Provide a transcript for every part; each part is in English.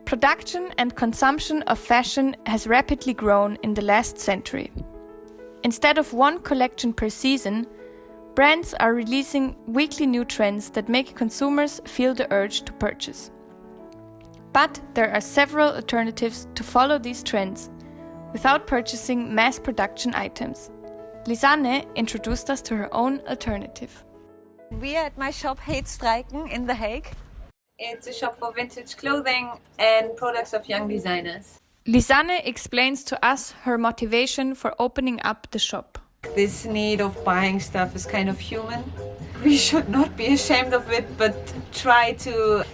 Production and consumption of fashion has rapidly grown in the last century. Instead of one collection per season, brands are releasing weekly new trends that make consumers feel the urge to purchase. But there are several alternatives to follow these trends without purchasing mass production items. Lisanne introduced us to her own alternative. We are at my shop Heetstrijken in The Hague. It's a shop for vintage clothing and products of young designers. Lisanne explains to us her motivation for opening up the shop. This need of buying stuff is kind of human. We should not be ashamed of it, but try to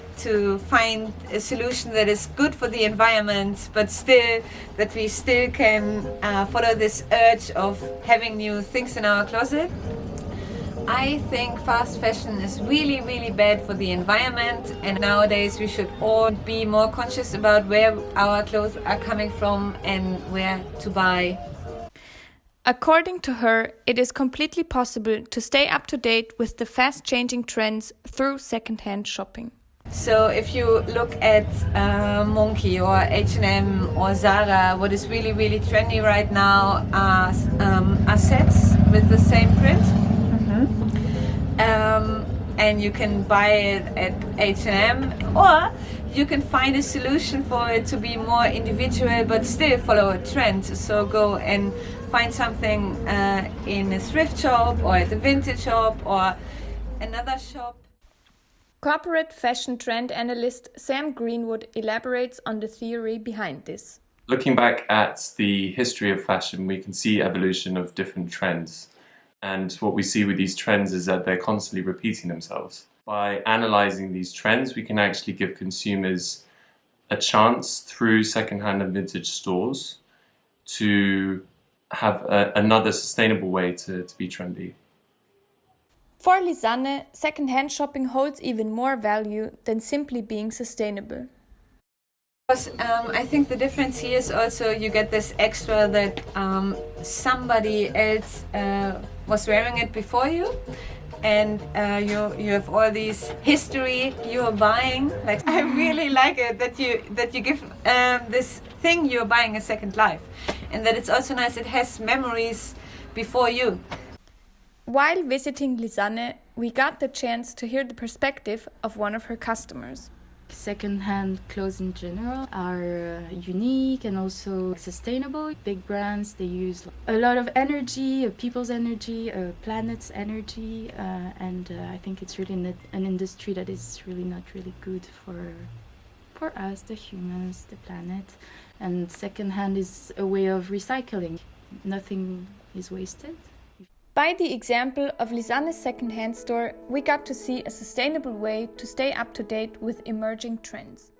find a solution that is good for the environment, but still that we still can follow this urge of having new things in our closet. I think fast fashion is really, really bad for the environment, and nowadays we should all be more conscious about where our clothes are coming from and where to buy. According to her, it is completely possible to stay up to date with the fast-changing trends through second-hand shopping. So if you look at Monkey or H&M or Zara, what is really, really trendy right now are sets with the same print. And you can buy it at H&M, or you can find a solution for it to be more individual but still follow a trend. So go and find something in a thrift shop or at a vintage shop or another shop. Corporate fashion trend analyst Sam Greenwood elaborates on the theory behind this. Looking back at the history of fashion, we can see evolution of different trends. And what we see with these trends is that they're constantly repeating themselves. By analyzing these trends, we can actually give consumers a chance through secondhand and vintage stores to have another sustainable way to be trendy. For Lisanne, second-hand shopping holds even more value than simply being sustainable. I think the difference here is also you get this extra that somebody else was wearing it before you, and you have all these history you are buying. Like, I really like it that you give this thing you're buying a second life, and that it's also nice it has memories before you. While visiting Lisanne, we got the chance to hear the perspective of one of her customers. Second-hand clothes in general are unique and also sustainable. Big brands, they use a lot of energy, people's energy, planet's energy, and I think it's really an industry that is really not really good for us, the humans, the planet. And second-hand is a way of recycling. Nothing is wasted. By the example of Lisanne's second-hand store, we got to see a sustainable way to stay up to date with emerging trends.